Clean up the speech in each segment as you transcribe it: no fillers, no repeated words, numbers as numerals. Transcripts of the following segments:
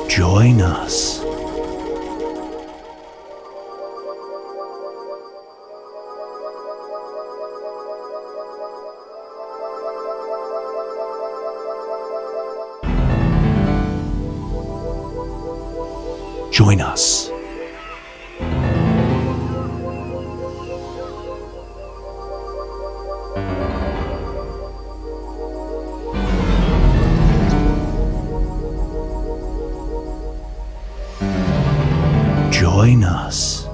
Join us. Join us. Join us.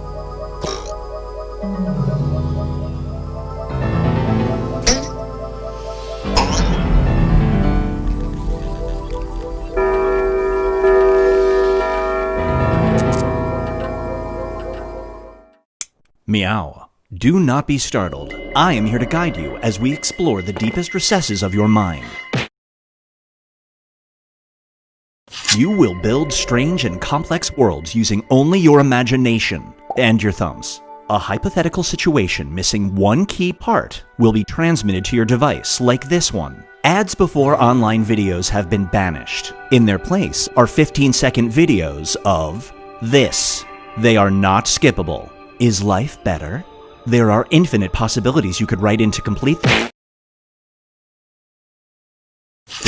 Meow. Do not be startled. I am here to guide you as we explore the deepest recesses of your mind. You will build strange and complex worlds using only your imagination and your thumbs. A hypothetical situation missing one key part will be transmitted to your device, like this one. Ads before online videos have been banished. In their place are 15-second videos of this. They are not skippable. Is life better? There are infinite possibilities you could write in to complete this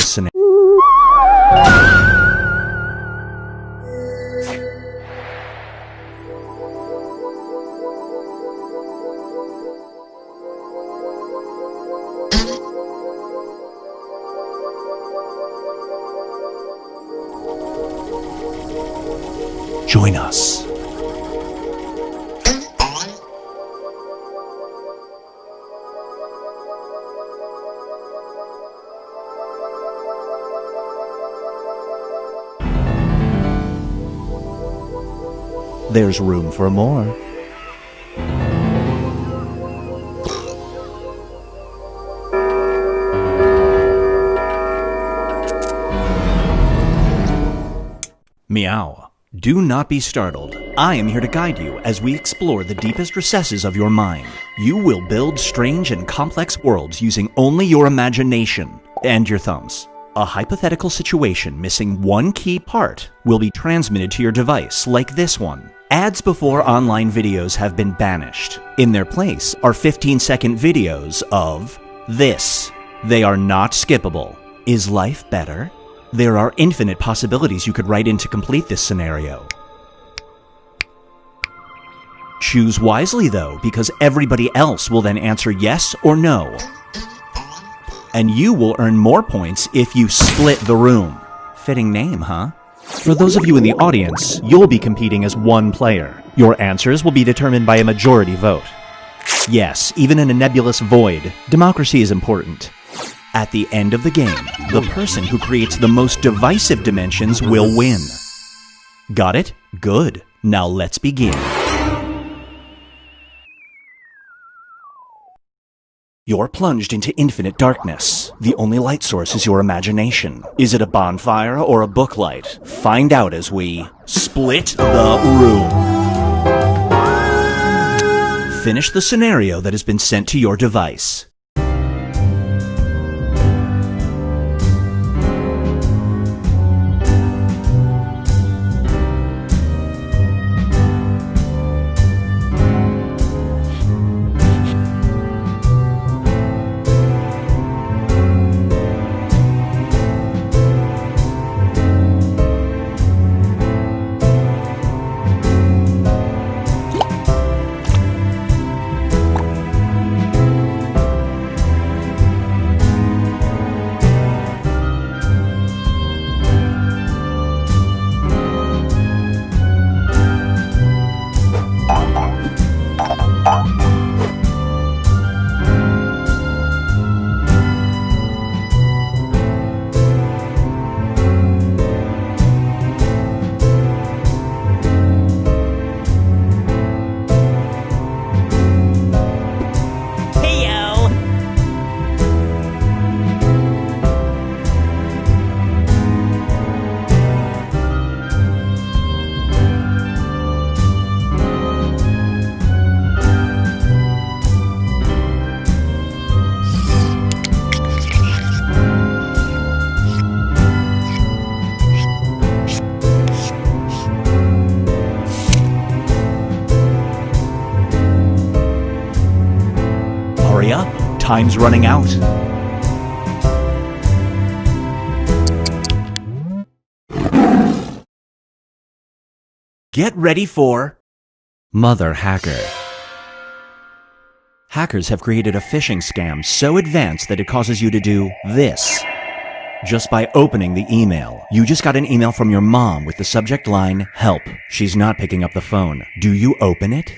scenario. Join us. There's room for more. Meow. Do not be startled. I am here to guide you as we explore the deepest recesses of your mind. You will build strange and complex worlds using only your imagination and your thumbs. A hypothetical situation missing one key part will be transmitted to your device, like this one. Ads before online videos have been banished. In their place are 15-second videos of this. They are not skippable. Is life better? There are infinite possibilities you could write in to complete this scenario. Choose wisely, though, because everybody else will then answer yes or no. And you will earn more points if you split the room. Fitting name, huh? For those of you in the audience, you'll be competing as one player. Your answers will be determined by a majority vote. Yes, even in a nebulous void, democracy is important. At the end of the game, the person who creates the most divisive dimensions will win. Got it? Good. Now let's begin. You're plunged into infinite darkness. The only light source is your imagination. Is it a bonfire or a booklight? Find out as we split the room. Finish the scenario that has been sent to your device. Time's running out. Get ready for Mother Hacker. Hackers have created a phishing scam so advanced that it causes you to do this. Just by opening the email. You just got an email from your mom with the subject line, "Help." She's not picking up the phone. Do you open it?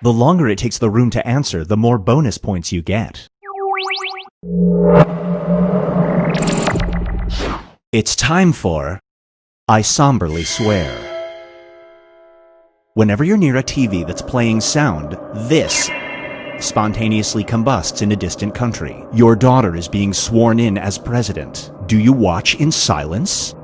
The longer it takes the room to answer, the more bonus points you get. It's time for I Somberly Swear. Whenever you're near a TV that's playing sound, this spontaneously combusts in a distant country. Your daughter is being sworn in as president. Do you watch in silence?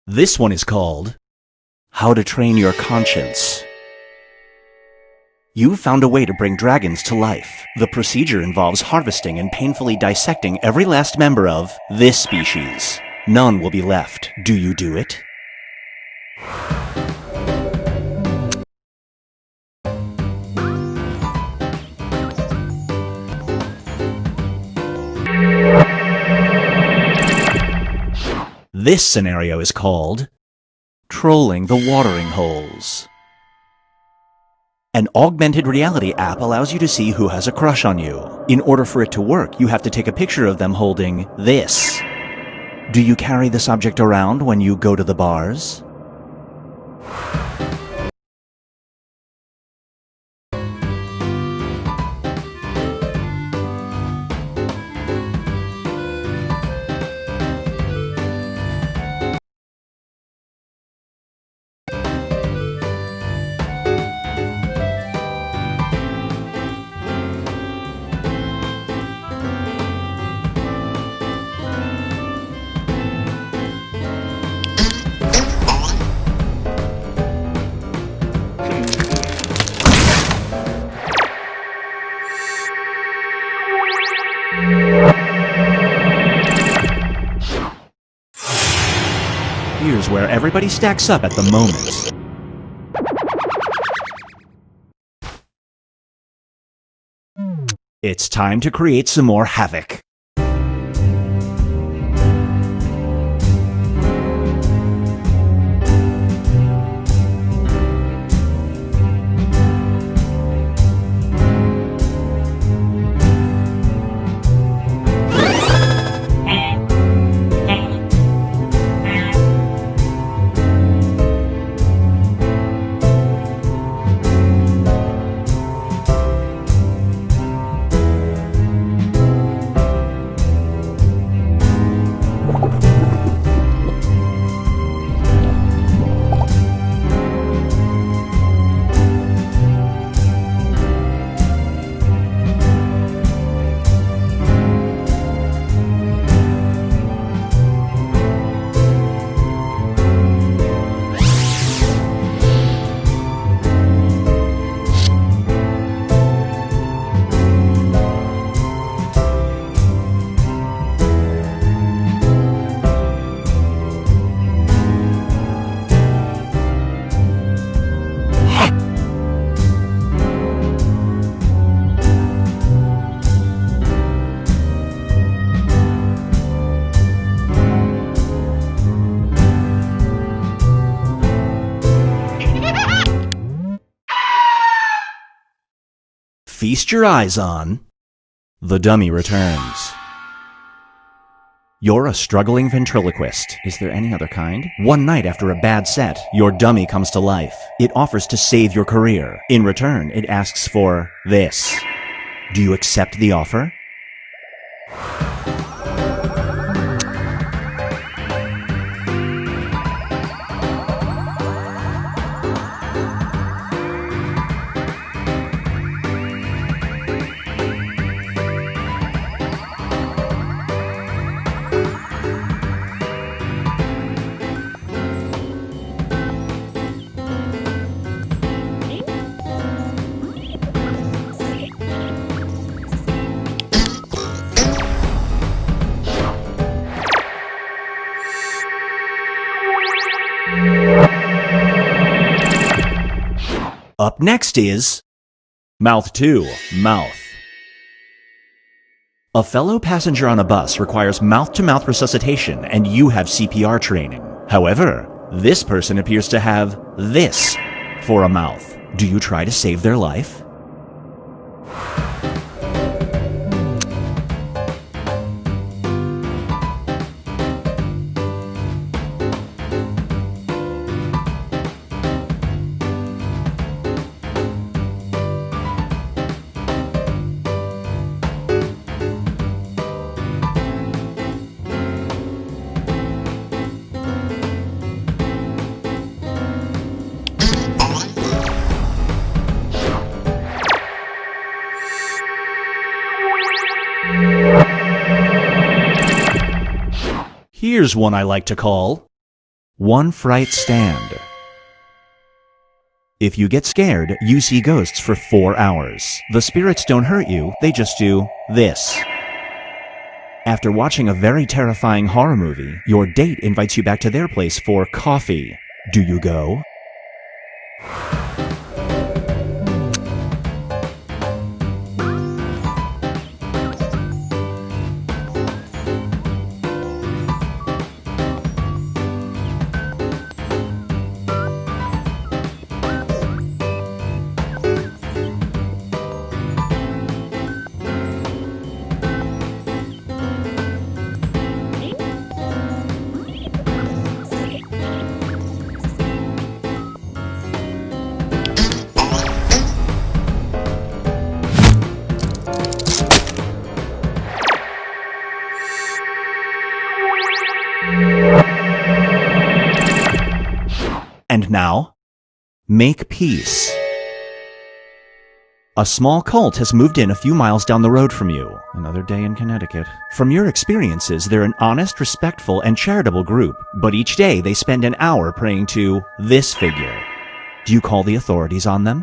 This one is called How to Train Your Conscience. You found a way to bring dragons to life. The procedure involves harvesting and painfully dissecting every last member of this species. None will be left. Do you do it? This scenario is called Trolling the Watering Holes. An augmented reality app allows you to see who has a crush on you. In order for it to work, you have to take a picture of them holding this. Do you carry this object around when you go to the bars? Here's where everybody stacks up at the moment. It's time to create some more havoc. feast your eyes on. The dummy returns. You're a struggling ventriloquist. Is there any other kind? One night after a bad set, your dummy comes to life. It offers to save your career. In return, it asks for this. Do you accept the offer? Up next is Mouth 2, Mouth. A fellow passenger on a bus requires mouth-to-mouth resuscitation, and you have CPR training. However, this person appears to have this for a mouth. Do you try to save their life? Here's one I like to call One Fright Stand. If you get scared, you see ghosts for 4 hours. The spirits don't hurt you, they just do this. After watching a very terrifying horror movie, your date invites you back to their place for coffee. Do you go? And now, make peace. A small cult has moved in a few miles down the road from you. Another day in Connecticut. From your experiences, they're an honest, respectful, and charitable group, but each day they spend an hour praying to this figure. Do you call the authorities on them?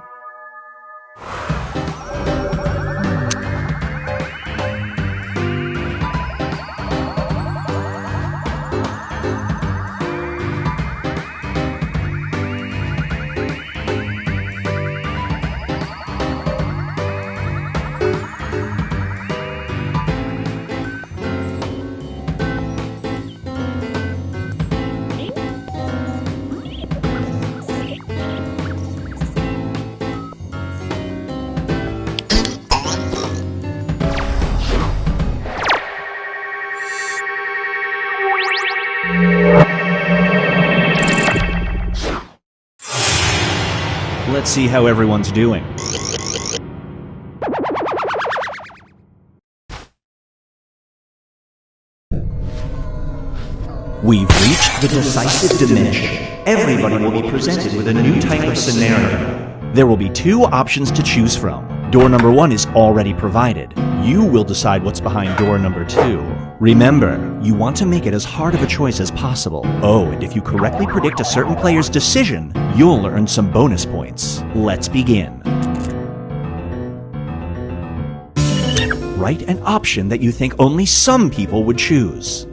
Let's see how everyone's doing. We've reached the decisive dimension. Everybody will be presented with a new type of scenario. There will be 2 options to choose from. Door number 1 is already provided. You will decide what's behind door number 2. Remember, you want to make it as hard of a choice as possible. Oh, and if you correctly predict a certain player's decision, you'll earn some bonus points. Let's begin. Write an option that you think only some people would choose.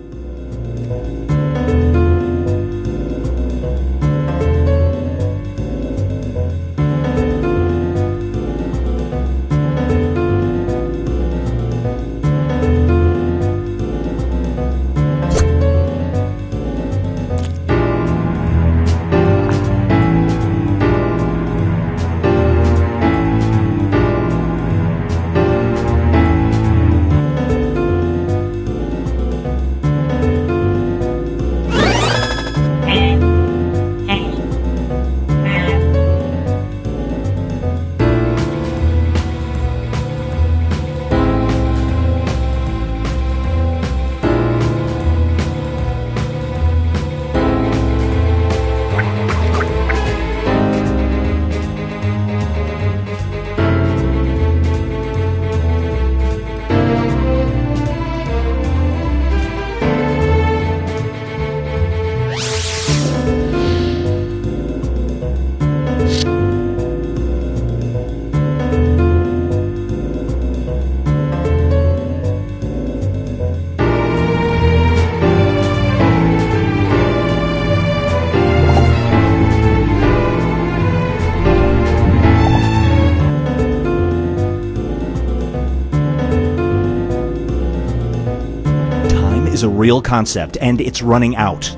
a real concept, and it's running out.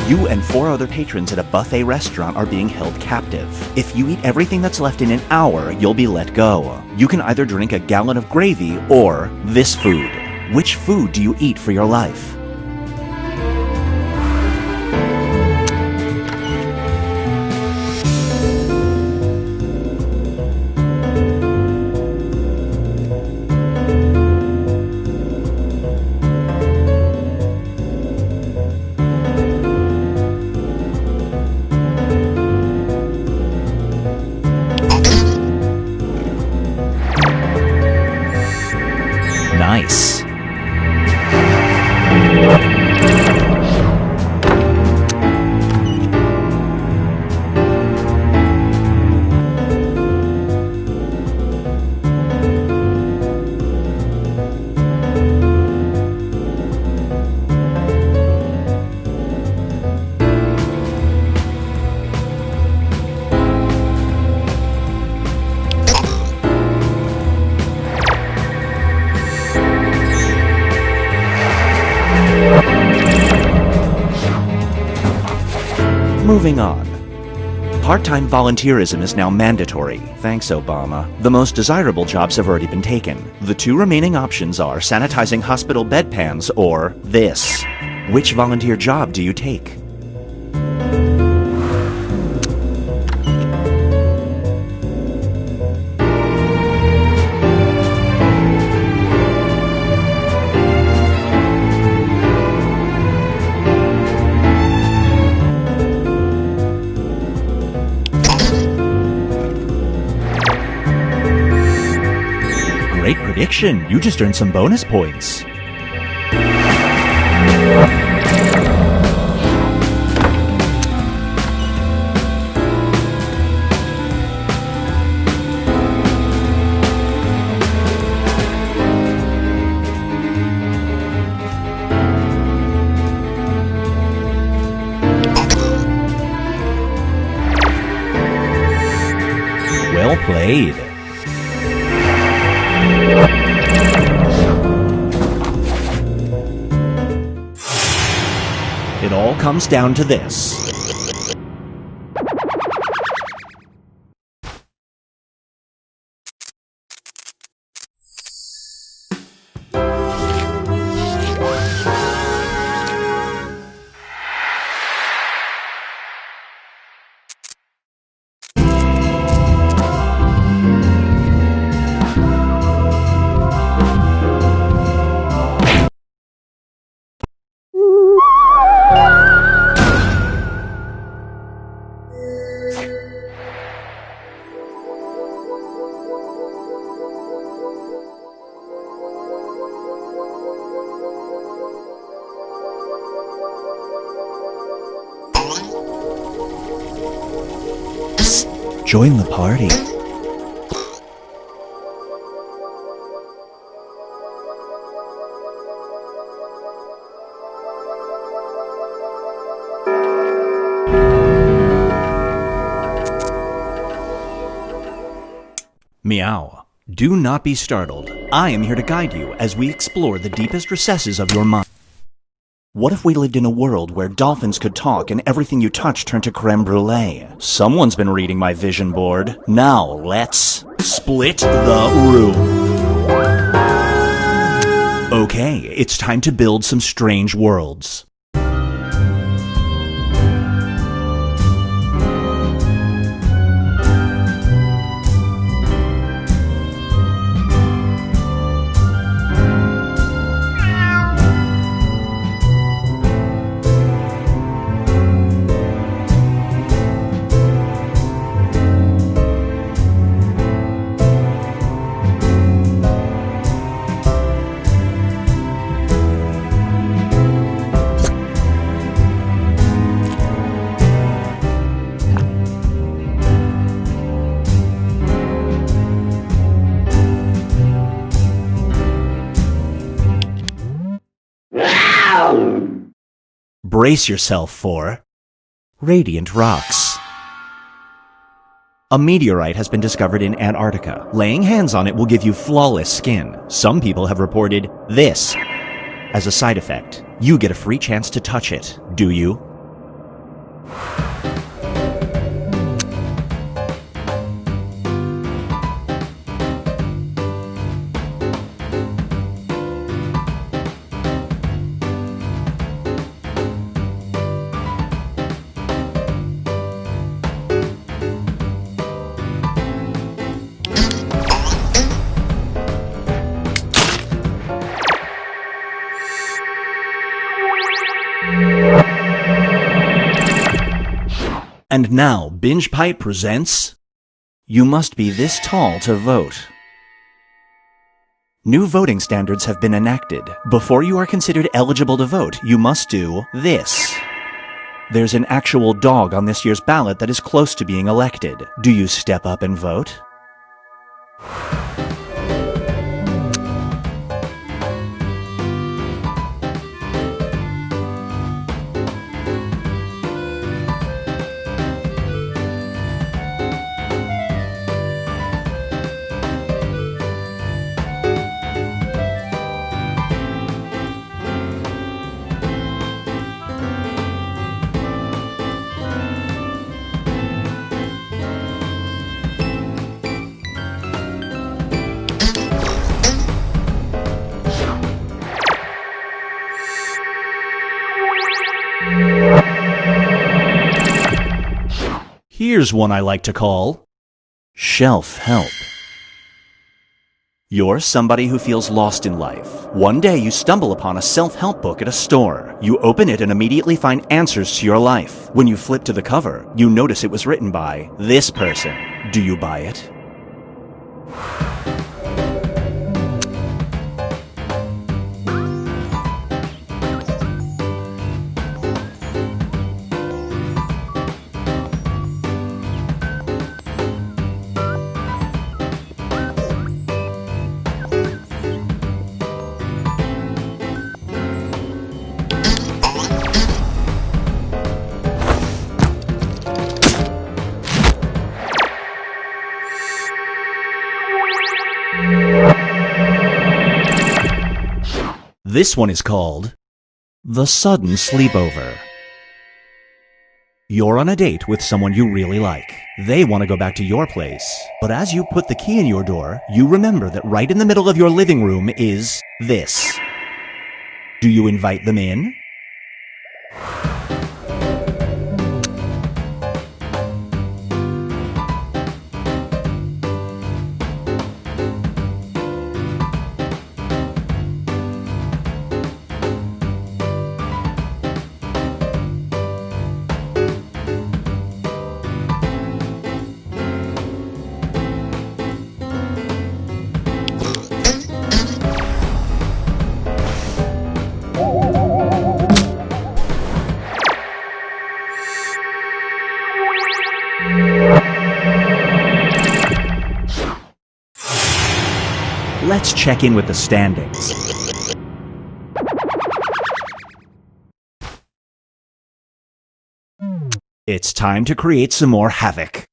You and 4 other patrons at a buffet restaurant are being held captive. If you eat everything that's left in an hour, you'll be let go. You can either drink a gallon of gravy or this food. Which food do you eat for your life? Nice. Moving on. Part-time volunteerism is now mandatory. Thanks, Obama. The most desirable jobs have already been taken. The 2 remaining options are sanitizing hospital bedpans or this. Which volunteer job do you take? Great prediction! You just earned some bonus points. Well played. It all comes down to this. Join the party. Meow. Do not be startled. I am here to guide you as we explore the deepest recesses of your mind. What if we lived in a world where dolphins could talk and everything you touch turned to creme brulee? Someone's been reading my vision board. Now let's split the room. Okay, it's time to build some strange worlds. Brace yourself for Radiant Rocks. A meteorite has been discovered in Antarctica. Laying hands on it will give you flawless skin. Some people have reported this as a side effect. You get a free chance to touch it. Do you? And now, Binge Pipe presents You Must Be This Tall to Vote. New voting standards have been enacted. Before you are considered eligible to vote, you must do this. There's an actual dog on this year's ballot that is close to being elected. Do you step up and vote? Here's one I like to call shelf help. You're somebody who feels lost in life. One day you stumble upon a self-help book at a store. You open it and immediately find answers to your life. When you flip to the cover, you notice it was written by this person. Do you buy it? This one is called The Sudden Sleepover. You're on a date with someone you really like. They want to go back to your place. But as you put the key in your door, you remember that right in the middle of your living room is this. Do you invite them in? Let's check in with the standings. It's time to create some more havoc.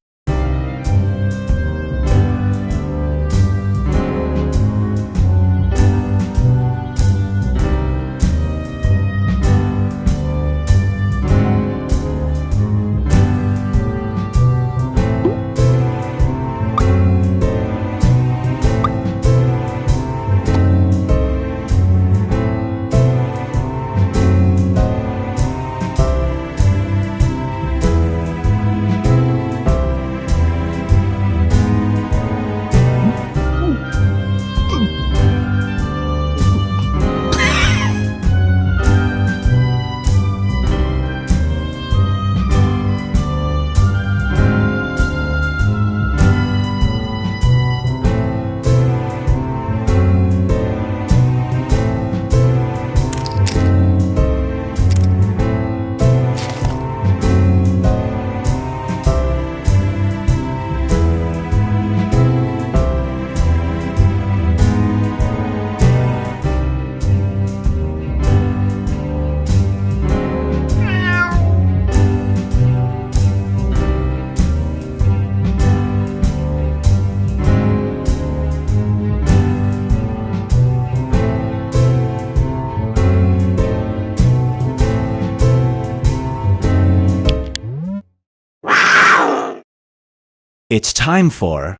It's time for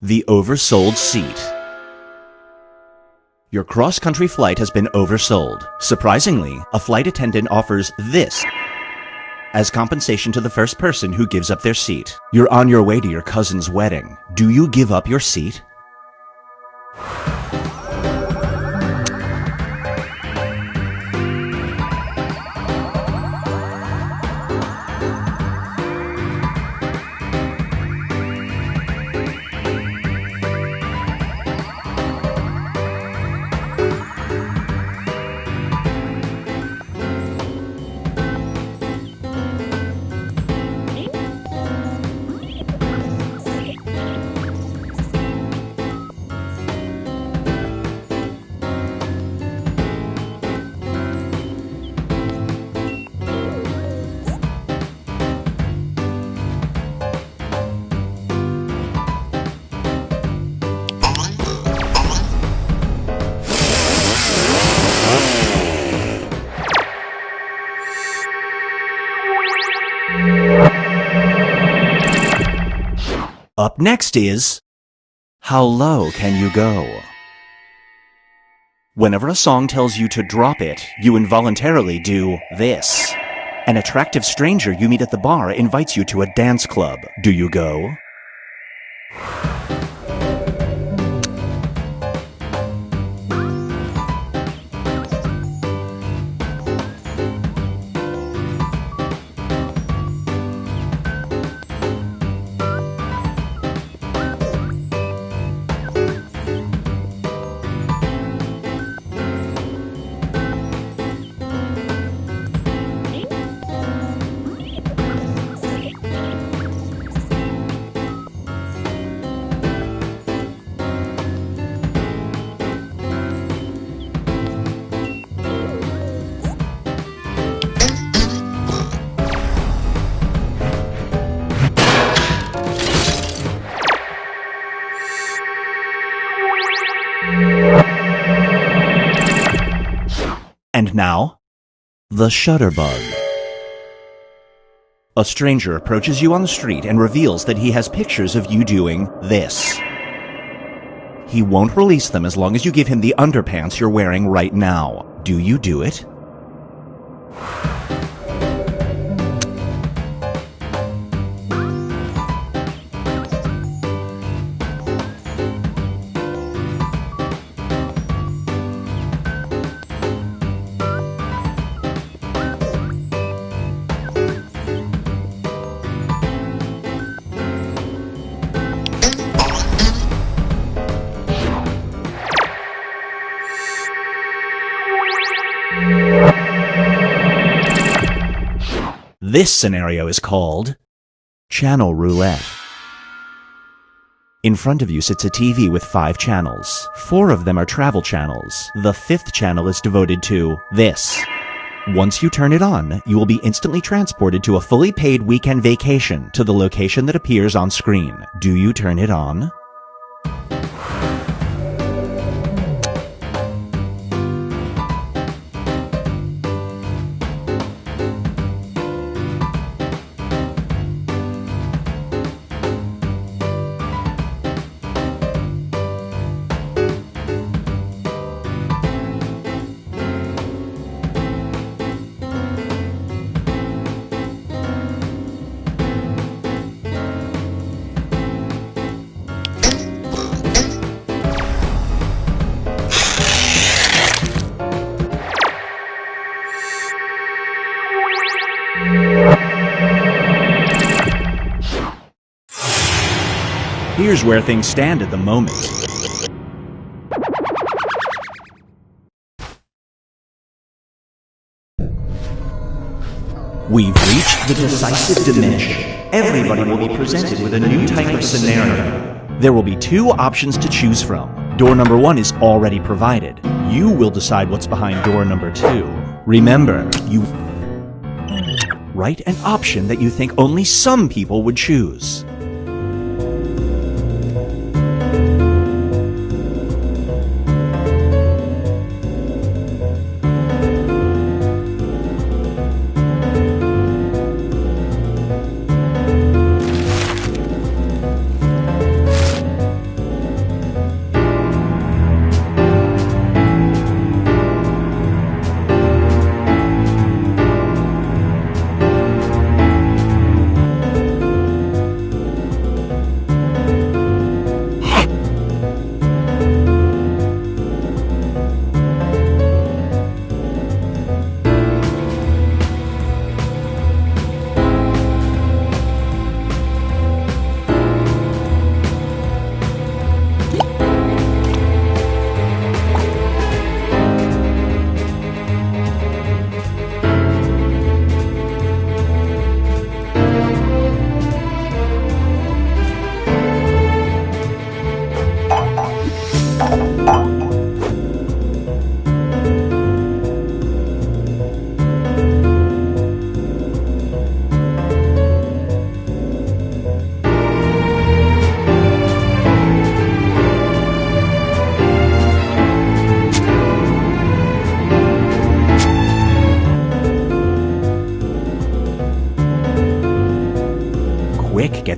the oversold seat. Your cross-country flight has been oversold. Surprisingly, a flight attendant offers this as compensation to the first person who gives up their seat. You're on your way to your cousin's wedding. Do you give up your seat? Up next is, how low can you go? Whenever a song tells you to drop it, you involuntarily do this. An attractive stranger you meet at the bar invites you to a dance club. Do you go? And now, the shutterbug. A stranger approaches you on the street and reveals that he has pictures of you doing this. He won't release them as long as you give him the underpants you're wearing right now. Do you do it? This scenario is called Channel Roulette. In front of you sits a TV with 5 channels. 4 of them are travel channels. The 5th channel is devoted to this. Once you turn it on, you will be instantly transported to a fully paid weekend vacation to the location that appears on screen. Do you turn it on? Here's where things stand at the moment. We've reached the decisive dimension. Everybody will be presented with a new type of scenario. There will be 2 options to choose from. Door number 1 is already provided. You will decide what's behind door number 2. Remember, you write an option that you think only some people would choose.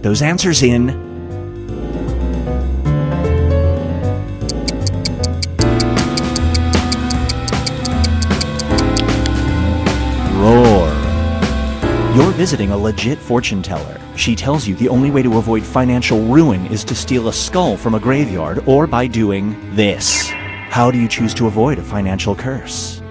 those answers in. Roar. You're visiting a legit fortune teller. She tells you the only way to avoid financial ruin is to steal a skull from a graveyard or by doing this. How do you choose to avoid a financial curse?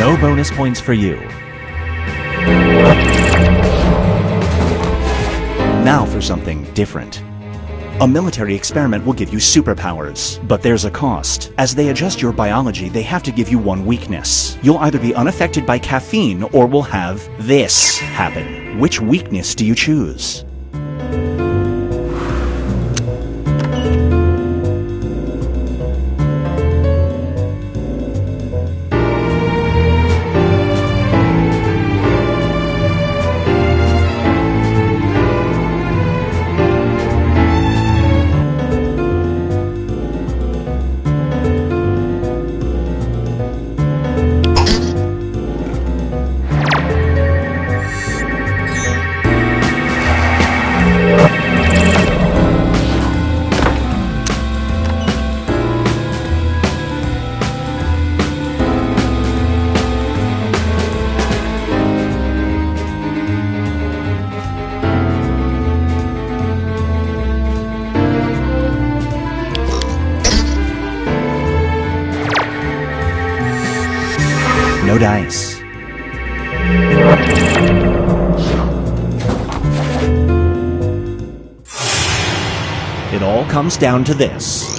No bonus points for you. Now for something different. A military experiment will give you superpowers, but there's a cost. As they adjust your biology, they have to give you one weakness. You'll either be unaffected by caffeine or will have this happen. Which weakness do you choose? No dice. It all comes down to this.